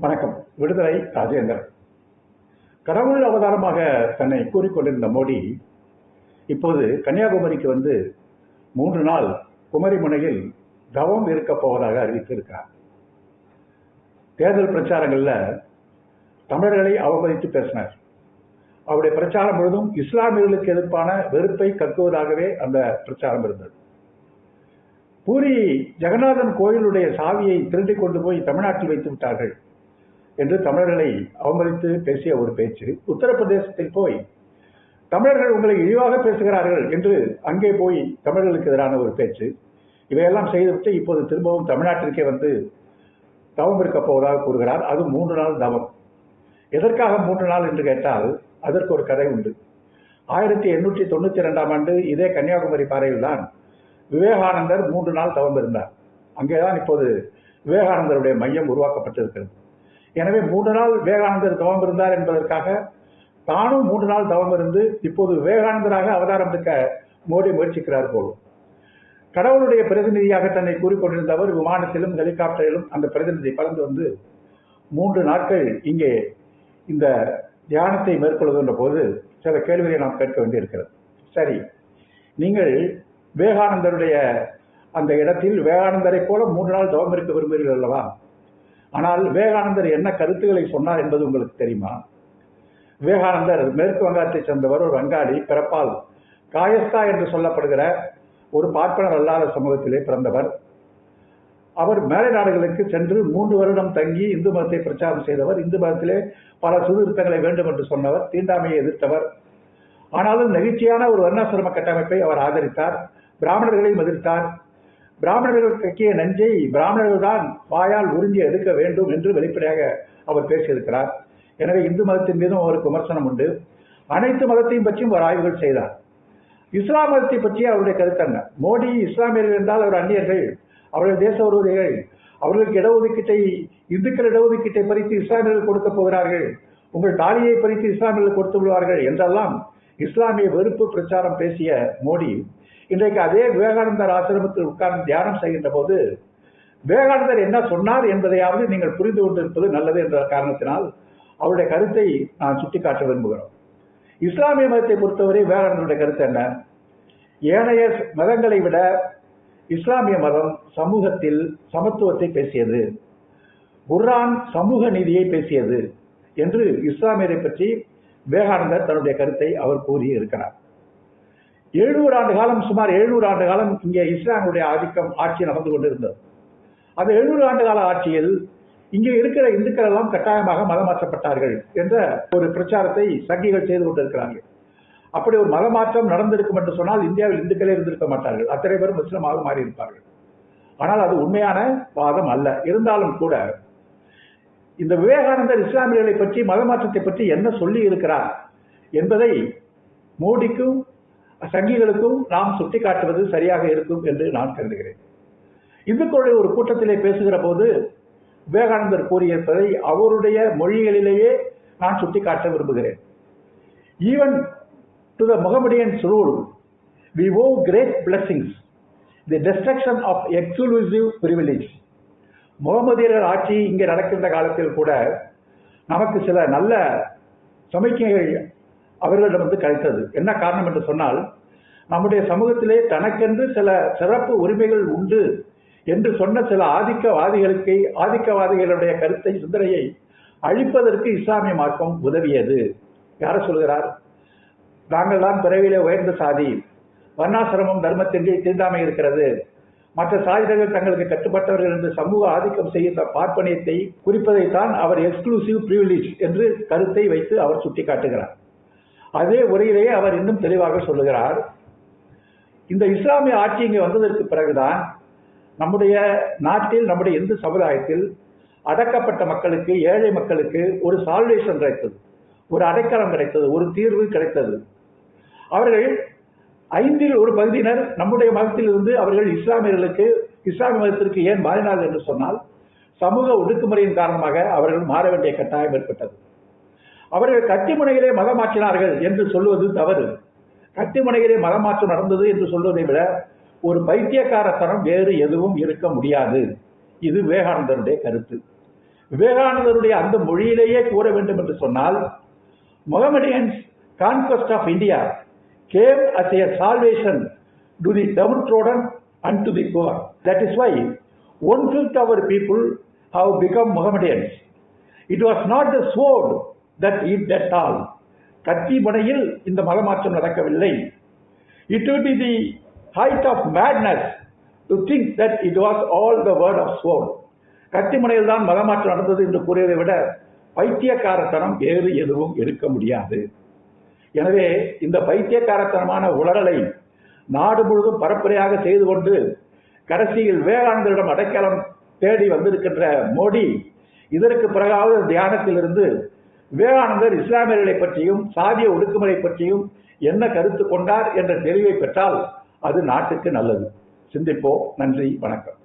வணக்கம். விடுதலை ராஜேந்திரன். கடவுள் அவதாரமாக தன்னை கூறிக்கொண்டிருந்த மோடி இப்போது கன்னியாகுமரிக்கு வந்து 3 நாள் குமரி முனையில் தவம் இருக்கப் போவதாக அறிவித்திருக்கிறார். தேர்தல் பிரச்சாரங்களில் தமிழர்களை அவமதித்து பேசினார். அவருடைய பிரச்சாரம் முழுதும் இஸ்லாமியர்களுக்கு எதிர்ப்பான வெறுப்பை கக்குவதாகவே அந்த பிரச்சாரம் இருந்தது. பூரி ஜெகநாதன் கோயிலுடைய சாவியை திருடிக் கொண்டு போய் தமிழ்நாட்டில் வைத்து விட்டார்கள் என்று தமிழர்களை அவமதித்து பேசிய ஒரு பேச்சு. உத்தரப்பிரதேசத்தில் போய் தமிழர்கள் உங்களை இழிவாக பேசுகிறார்கள் என்று அங்கே போய் தமிழர்களுக்கு எதிரான ஒரு பேச்சு. இவையெல்லாம் செய்துவிட்டு இப்போது திரும்பவும் தமிழ்நாட்டிற்கே வந்து தவம் இருக்கப் போவதாக கூறுகிறார். அது 3 நாள் தவம். எதற்காக 3 நாள் என்று கேட்டால் அதற்கு ஒரு கதை உண்டு. 1892ஆம் ஆண்டு இதே கன்னியாகுமரி பாறையில் தான் விவேகானந்தர் 3 நாள் தவம் இருந்தார். அங்கேதான் இப்போது விவேகானந்தருடைய மையம் உருவாக்கப்பட்டிருக்கிறது. எனவே 3 நாள் விவேகானந்தர் தவம் இருந்தார் என்பதற்காக தானும் 3 நாள் தவம் இருந்து இப்போது விவேகானந்தராக அவதாரம் எடுக்க மோடி முயற்சிக்கிறார் போலும். கடவுளுடைய பிரதிநிதியாக தன்னை கூறிக்கொண்டிருந்தவர் விமானத்திலும் ஹெலிகாப்டரிலும் அந்த பிரதிநிதி பறந்து வந்து 3 நாட்கள் இங்கே இந்த தியானத்தை மேற்கொள்கின்ற போது சில கேள்விகளை நாம் கேட்க வேண்டியிருக்கிறது. சரி, நீங்கள் விவேகானந்தருடைய அந்த இடத்தில் விவேகானந்தரை போல 3 நாள் தவம் இருக்க விரும்புகிறீர்கள் அல்லவா? ஆனால் விவேகானந்தர் என்ன கருத்துக்களை சொன்னார் என்பது உங்களுக்கு தெரியுமா? விவேகானந்தர் மேற்கு வங்கத்தைச் சேர்ந்தவர், ஒரு வங்காளி, பிறப்பால் காயஸ்தா என்று சொல்லப்படுகிற ஒரு பார்ப்பனர் அல்லாத சமூகத்திலே பிறந்தவர். அவர் மேலை நாடுகளுக்கு சென்று 3 வருடம் தங்கி இந்து மதத்தை பிரச்சாரம் செய்தவர். இந்து மதத்திலே பல சீர்திருத்தங்களை வேண்டும் என்று சொன்னவர், தீண்டாமையை எதிர்த்தவர். ஆனாலும் நெகிழ்ச்சியான ஒரு வர்ணாசிரம கட்டமைப்பை அவர் ஆதரித்தார். பிராமணர்களையும் எதிர்த்தார். பிராமணர்கள் கக்கிய நஞ்சை பிராமணர்கள் தான் வாயால் உறிஞ்சி எடுக்க வேண்டும் என்று வெளிப்படையாக அவர் பேசியிருக்கிறார். எனவே இந்து மதத்தின் மீதும் அவருக்கு விமர்சனம் உண்டு. அனைத்து மதத்தையும் பற்றியும் அவர் ஆய்வுகள் செய்தார். இஸ்லாம் மதத்தை பற்றி அவருடைய கருத்து என்ன? மோடி இஸ்லாமியர்கள் என்றால் அவர் அந்நியர்கள், அவர்கள் தேச விரோதிகள், அவர்களுக்கு இடஒதுக்கீட்டை, இந்துக்கள் இடஒதுக்கீட்டை பறித்து இஸ்லாமியர்கள் கொடுக்க போகிறார்கள், உங்கள் தாலியை பறித்து இஸ்லாமியர்கள் கொடுத்து விடுவார்கள் என்றெல்லாம் இஸ்லாமிய வெறுப்பு பிரச்சாரம் பேசிய மோடி இன்றைக்கு அதே விவேகானந்தர் ஆசிரமத்தில் உட்கார்ந்து தியானம் செய்கின்ற போது விவேகானந்தர் என்ன சொன்னார் என்பதையாவது நீங்கள் புரிந்து கொண்டிருப்பது நல்லது என்ற காரணத்தினால் அவருடைய கருத்தை நான் சுட்டிக்காட்ட விரும்புகிறோம். இஸ்லாமிய மதத்தை பொறுத்தவரை விவேகானந்தருடைய கருத்து என்ன? ஏனைய மதங்களை விட இஸ்லாமிய மதம் சமூகத்தில் சமத்துவத்தை பேசியது, குர்ஆன் சமூக நீதியை பேசியது என்று இஸ்லாமியரை பற்றி விவேகானந்தர் தன்னுடைய கருத்தை அவர் கூறி இருக்கிறார். 700 ஆண்டு காலம், சுமார் 700 ஆண்டு காலம் இங்கே இஸ்லாமுடைய ஆட்சி நடந்து கொண்டிருந்தது. அந்த 700 ஆண்டு கால ஆட்சியில் இங்கே இருக்கிற இந்துக்கள் எல்லாம் கட்டாயமாக மதம் மாற்றப்பட்டார்கள் என்ற ஒரு பிரச்சாரத்தை சங்கிகள் செய்து கொண்டிருக்கிறார்கள். அப்படி ஒரு மதமாற்றம் நடந்திருக்கும் என்று சொன்னால் இந்தியாவில் இந்துக்களே இருந்திருக்க மாட்டார்கள், அத்தனை பேரும் முஸ்லிமாக மாறி இருப்பார்கள். ஆனால் அது உண்மையான வாதம் அல்ல. இருந்தாலும் கூட இந்த விவேகானந்தர் இஸ்லாமியர்களை பற்றி, மதமாற்றத்தை பற்றி என்ன சொல்லி இருக்கிறார் என்பதை மோடிக்கும் சங்கிகளுக்கும் நாம் சுட்டிக்காட்டுவது சரியாக இருக்கும் என்று நான் கருதுகிறேன். இந்துக்களுடைய ஒரு கூட்டத்திலே பேசுகிற போது விவேகானந்தர் கூறியிருப்பதை அவருடைய மொழிகளிலேயே நான் சுட்டிக்காட்ட விரும்புகிறேன். Even to the Mohammedans rule we owe great blessings, the destruction of exclusive privilege. முகமதியர்கள் ஆட்சி இங்கே நடக்கின்ற காலத்தில் கூட நமக்கு சில நல்ல சமிக்கைகள் அவர்களிடம் கிடைத்தது. என்ன காரணம் என்று சொன்னால், நம்முடைய சமூகத்திலே தனக்கென்று சில சிறப்பு உரிமைகள் உண்டு என்று சொன்ன சில ஆதிக்கவாதிகளுடைய கருத்தை, சிந்தனையை அழிப்பதற்கு இஸ்லாமிய மார்க்கம் உதவியது. யார சொல்கிறார்? நாங்கள் தான் பிறவிலே உயர்ந்த சாதி, வர்ணாசிரமம் தர்மத்தின்றி தீண்டாமை இருக்கிறது, மற்ற சாதிகள் தங்களுக்கு கட்டுப்பட்டவர்கள் என்று சமூக ஆதிக்கம் செய்கின்ற பார்ப்பனியத்தை குறிப்பதைத்தான் அவர் எக்ஸ்க்ளூசிவ் பிரிவிலேஜ் என்று கருத்தை வைத்து அவர் சுட்டிக்காட்டுகிறார். அதே உரையிலேயே அவர் இன்னும் தெளிவாக சொல்லுகிறார், இந்த இஸ்லாமிய ஆட்சி இங்கே வந்ததற்கு பிறகுதான் நம்முடைய நாட்டில், நம்முடைய இந்து சமுதாயத்தில் அடக்கப்பட்ட மக்களுக்கு, ஏழை மக்களுக்கு ஒரு சால்வேஷன் கிடைத்தது, ஒரு அடைக்கலம் கிடைத்தது, ஒரு தீர்வு கிடைத்தது. அவர்கள் 5இல் ஒரு பகுதியினர் நம்முடைய மதத்தில் இருந்து அவர்கள் இஸ்லாமிய மதத்திற்கு ஏன் மாறினார்கள் என்று சொன்னால், சமூக ஒடுக்குமுறையின் காரணமாக அவர்கள் மாற வேண்டிய கட்டாயம் ஏற்பட்டது. அவர்கள் கத்திமுனையிலே மதம் மாற்றினார்கள் என்று சொல்லுவது தவறு. கத்திமுனையிலே மதமாற்றம் நடந்தது என்று சொல்வதை விட ஒரு பைத்தியக்காரத்தனம் வேறு எதுவும் இருக்க முடியாது. இது விவேகானந்தருடைய கருத்து. விவேகானந்தருடைய அந்த மொழியிலேயே கூற வேண்டும் என்று சொன்னால், Mohammedans conquest of India came as a salvation to the downtrodden and to the poor. That is why 1/5 of our people have become Mohammedans. It was not the sword that did that all. கத்தி முனையில் இந்த மதமாற்றம் நடக்கவில்லை. It would be the height of madness to think that it was all the word of sword. கத்தி முனையில் தான் மதமாற்றம் நடந்தது என்று கூறியதை விட பைத்தியக்காரத்தனம் வேறு எதுவும் இருக்க முடியாது. எனவே இந்த பைத்தியக்காரத்தனமான உளறலை நாடு முழுவதும் பரப்புரையாக செய்து கொண்டு கடைசியில் விவேகானந்தரிடம் அடைக்கலம் தேடி வந்திருக்கின்ற மோடி, இதற்கு பிறகாவது தியானத்திலிருந்து விவேகானந்தர் இஸ்லாமியர்களை பற்றியும் சாதிய ஒடுக்குமுறை பற்றியும் என்ன கருத்து கொண்டார் என்ற தெளிவை பெற்றால் அது நாட்டுக்கு நல்லது. சிந்திப்போம். நன்றி, வணக்கம்.